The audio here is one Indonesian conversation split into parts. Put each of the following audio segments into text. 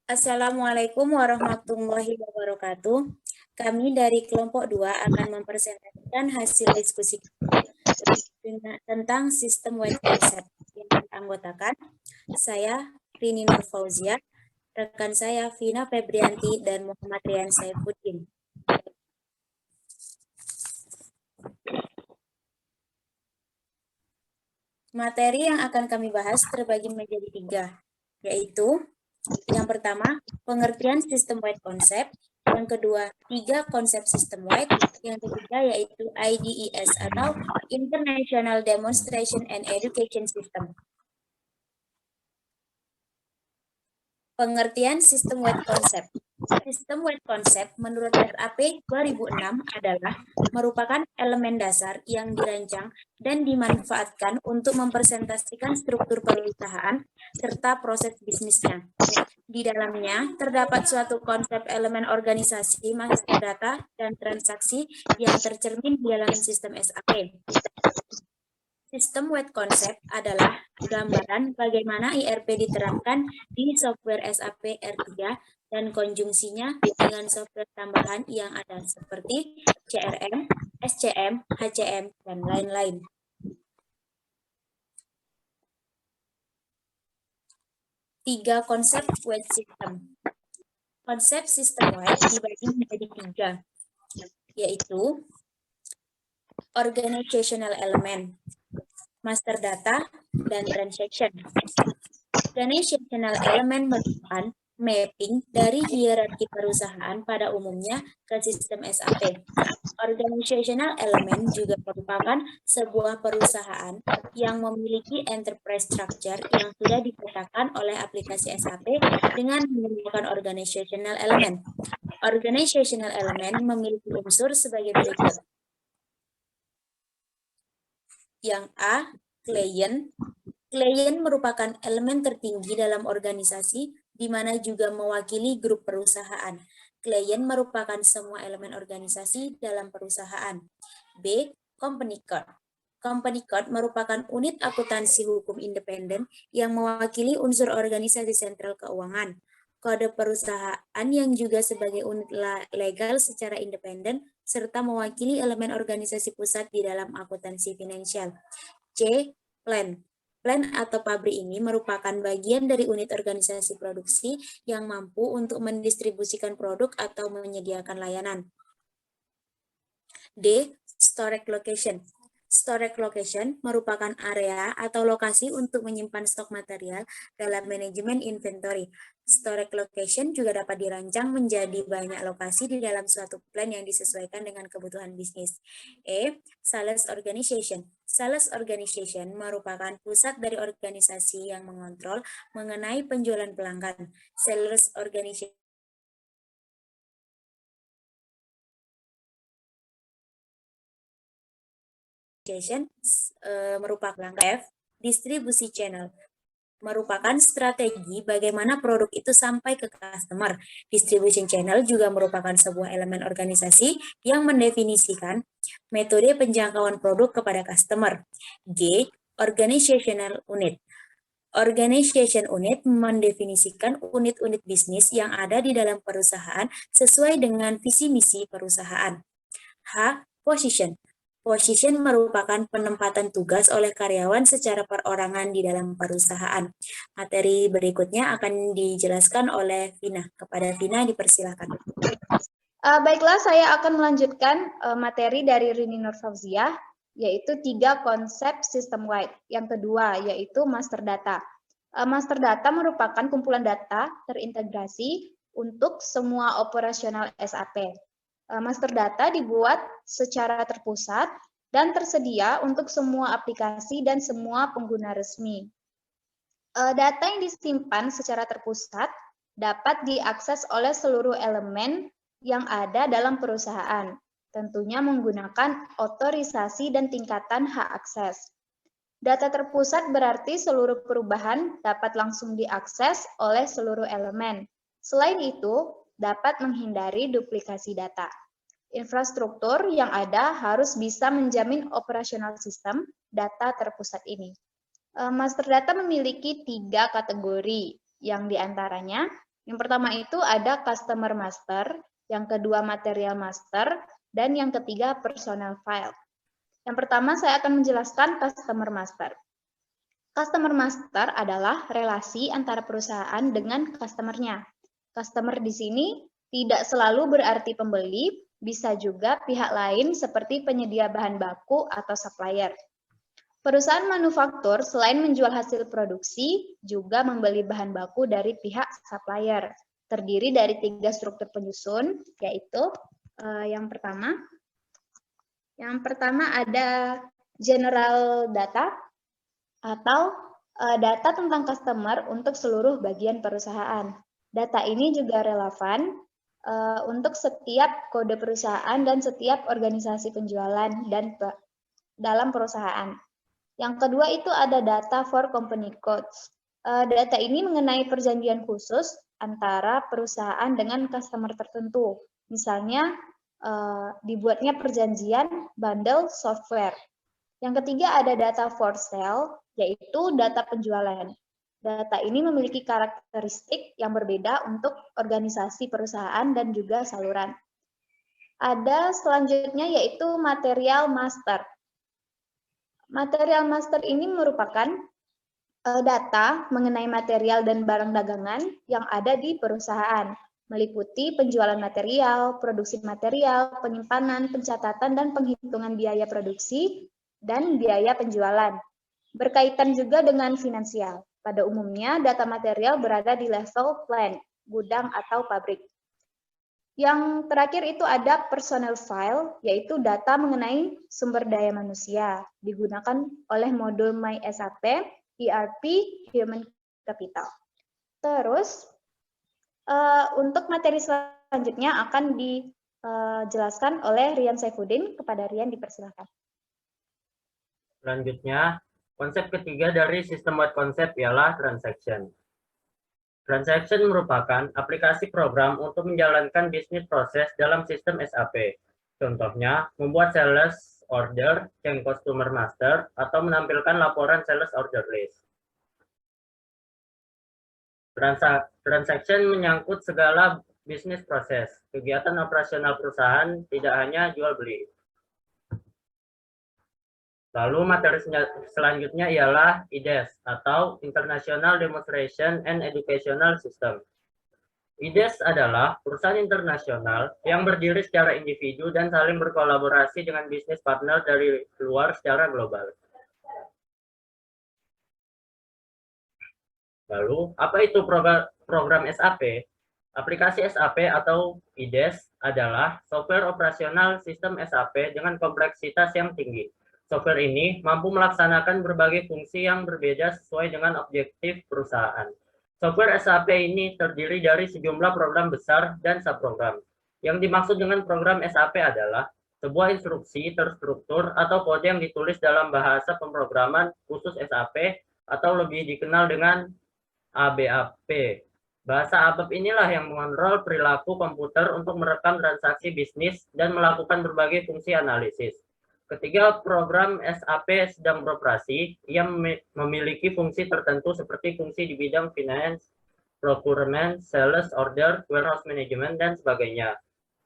Assalamualaikum warahmatullahi wabarakatuh. Kami dari kelompok 2 akan mempresentasikan hasil diskusi tentang sistem wide concept yang beranggotakan saya, Rini Nur Fauzia, rekan saya Vina Febrianti dan Muhammad Rian Saifuddin. Materi yang akan kami bahas terbagi menjadi 3, yaitu yang pertama, pengertian sistem wide concept. Yang kedua, 3 konsep sistem wide. Yang ketiga yaitu IDES atau International Demonstration and Education System. Pengertian sistem wide concept. Sistem wide concept menurut SAP 2006 adalah merupakan elemen dasar yang dirancang dan dimanfaatkan untuk mempresentasikan struktur perusahaan serta proses bisnisnya. Di dalamnya terdapat suatu konsep elemen organisasi, master data, dan transaksi yang tercermin di dalam sistem SAP. Sistem wide concept adalah gambaran bagaimana IRP diterapkan di software SAP R3 dan konjungsinya dengan software tambahan yang ada seperti CRM, SCM, HCM, dan lain-lain. Tiga konsep wide system. Konsep sistem wide dibagi menjadi 3, yaitu organizational element, master data, dan transaction. Organizational element merupakan mapping dari hierarki perusahaan pada umumnya ke sistem SAP. Organizational element juga merupakan sebuah perusahaan yang memiliki enterprise structure yang sudah dipetakan oleh aplikasi SAP dengan menggunakan organizational element. Organizational element memiliki unsur sebagai berikut. Yang A, klien. Klien merupakan elemen tertinggi dalam organisasi, di mana juga mewakili grup perusahaan. Klien merupakan semua elemen organisasi dalam perusahaan. B, company code. Company code merupakan unit akuntansi hukum independen yang mewakili unsur organisasi sentral keuangan. Kode perusahaan yang juga sebagai unit legal secara independen, serta mewakili elemen organisasi pusat di dalam akuntansi finansial. C, plan. Plan atau pabrik ini merupakan bagian dari unit organisasi produksi yang mampu untuk mendistribusikan produk atau menyediakan layanan. D, storage location. Storage location merupakan area atau lokasi untuk menyimpan stok material dalam manajemen inventory. Storage location juga dapat dirancang menjadi banyak lokasi di dalam suatu plan yang disesuaikan dengan kebutuhan bisnis. E, sales organization. Sales organization merupakan pusat dari organisasi yang mengontrol mengenai penjualan pelanggan. Sales organization merupakan F, distribusi channel merupakan strategi bagaimana produk itu sampai ke customer. Distribution channel juga merupakan sebuah elemen organisasi yang mendefinisikan metode penjangkauan produk kepada customer. G, organizational unit. Organization unit mendefinisikan unit-unit bisnis yang ada di dalam perusahaan sesuai dengan visi misi perusahaan. H, position. Position merupakan penempatan tugas oleh karyawan secara perorangan di dalam perusahaan. Materi berikutnya akan dijelaskan oleh Vina. Kepada Vina dipersilakan. Baiklah, saya akan melanjutkan materi dari Rini Nur Fauzia, yaitu 3 konsep sistem wide. Yang kedua, yaitu master data. Master data merupakan kumpulan data terintegrasi untuk semua operasional SAP. Master data dibuat secara terpusat dan tersedia untuk semua aplikasi dan semua pengguna resmi. Data yang disimpan secara terpusat dapat diakses oleh seluruh elemen yang ada dalam perusahaan, tentunya menggunakan otorisasi dan tingkatan hak akses. Data terpusat berarti seluruh perubahan dapat langsung diakses oleh seluruh elemen. Selain itu, dapat menghindari duplikasi data. Infrastruktur yang ada harus bisa menjamin operasional sistem data terpusat ini. Master data memiliki 3 kategori, yang diantaranya Yang pertama itu ada customer master, yang kedua material master, dan yang ketiga personal file. Yang pertama saya akan menjelaskan customer master. Customer master adalah relasi antara perusahaan dengan customer-nya. Customer di sini tidak selalu berarti pembeli, bisa juga pihak lain seperti penyedia bahan baku atau supplier. Perusahaan manufaktur selain menjual hasil produksi, juga membeli bahan baku dari pihak supplier. Terdiri dari 3 struktur penyusun, yaitu yang pertama ada general data, atau data tentang customer untuk seluruh bagian perusahaan. Data ini juga relevan untuk setiap kode perusahaan dan setiap organisasi penjualan dan dalam perusahaan. Yang kedua itu ada data for company codes. Data ini mengenai perjanjian khusus antara perusahaan dengan customer tertentu. Misalnya dibuatnya perjanjian bundle software. Yang ketiga ada data for sale, yaitu data penjualan. Data ini memiliki karakteristik yang berbeda untuk organisasi perusahaan dan juga saluran. Ada selanjutnya yaitu material master. Material master ini merupakan data mengenai material dan barang dagangan yang ada di perusahaan, meliputi penjualan material, produksi material, penyimpanan, pencatatan, dan penghitungan biaya produksi dan biaya penjualan. Berkaitan juga dengan finansial. Pada umumnya, data material berada di level plant, gudang, atau pabrik. Yang terakhir itu ada personal file, yaitu data mengenai sumber daya manusia, digunakan oleh modul MySAP, ERP, Human Capital. Terus, untuk materi selanjutnya akan dijelaskan oleh Rian Saifuddin. Kepada Rian dipersilakan. Selanjutnya, konsep ketiga dari sistem-wide concept ialah transaction. Transaction merupakan aplikasi program untuk menjalankan bisnis proses dalam sistem SAP. Contohnya, membuat sales order, change customer master, atau menampilkan laporan sales order list. Transaction menyangkut segala bisnis proses, kegiatan operasional perusahaan, tidak hanya jual beli. Lalu materi selanjutnya ialah IDES atau International Demonstration and Educational System. IDES adalah perusahaan internasional yang berdiri secara individu dan saling berkolaborasi dengan bisnis partner dari luar secara global. Lalu, apa itu program SAP? Aplikasi SAP atau IDES adalah software operasional sistem SAP dengan kompleksitas yang tinggi. Software ini mampu melaksanakan berbagai fungsi yang berbeda sesuai dengan objektif perusahaan. Software SAP ini terdiri dari sejumlah program besar dan subprogram. Yang dimaksud dengan program SAP adalah sebuah instruksi terstruktur atau kode yang ditulis dalam bahasa pemrograman khusus SAP atau lebih dikenal dengan ABAP. Bahasa ABAP inilah yang mengontrol perilaku komputer untuk merekam transaksi bisnis dan melakukan berbagai fungsi analisis. Ketika program SAP sedang beroperasi, ia memiliki fungsi tertentu seperti fungsi di bidang finance, procurement, sales order, warehouse management, dan sebagainya.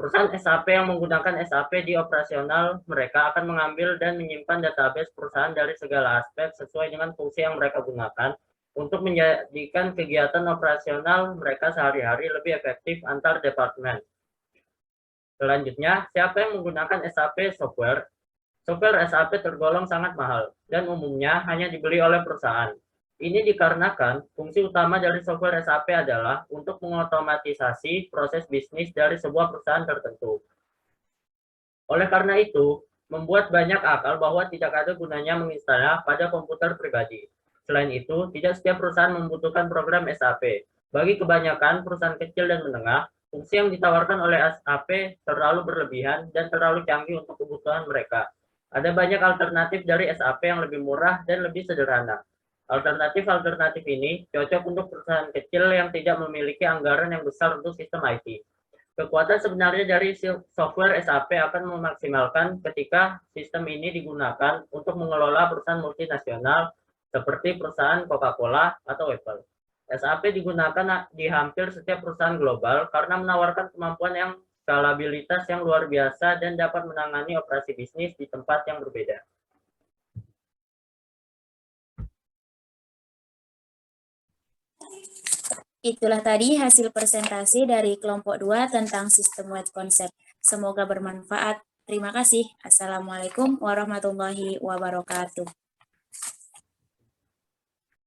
Perusahaan SAP yang menggunakan SAP di operasional mereka akan mengambil dan menyimpan database perusahaan dari segala aspek sesuai dengan fungsi yang mereka gunakan untuk menjadikan kegiatan operasional mereka sehari-hari lebih efektif antar departemen. Selanjutnya, siapa yang menggunakan SAP software? Software SAP tergolong sangat mahal dan umumnya hanya dibeli oleh perusahaan. Ini dikarenakan fungsi utama dari software SAP adalah untuk mengotomatisasi proses bisnis dari sebuah perusahaan tertentu. Oleh karena itu, membuat banyak akal bahwa tidak ada gunanya menginstalnya pada komputer pribadi. Selain itu, tidak setiap perusahaan membutuhkan program SAP. Bagi kebanyakan perusahaan kecil dan menengah, fungsi yang ditawarkan oleh SAP terlalu berlebihan dan terlalu canggih untuk kebutuhan mereka. Ada banyak alternatif dari SAP yang lebih murah dan lebih sederhana. Alternatif ini cocok untuk perusahaan kecil yang tidak memiliki anggaran yang besar untuk sistem IT. Kekuatan sebenarnya dari software SAP akan memaksimalkan ketika sistem ini digunakan untuk mengelola perusahaan multinasional seperti perusahaan Coca-Cola atau Apple. SAP digunakan di hampir setiap perusahaan global karena menawarkan kemampuan yang skalabilitas yang luar biasa dan dapat menangani operasi bisnis di tempat yang berbeda. Itulah tadi hasil presentasi dari kelompok 2 tentang sistem wide concept. Semoga bermanfaat. Terima kasih. Assalamualaikum warahmatullahi wabarakatuh.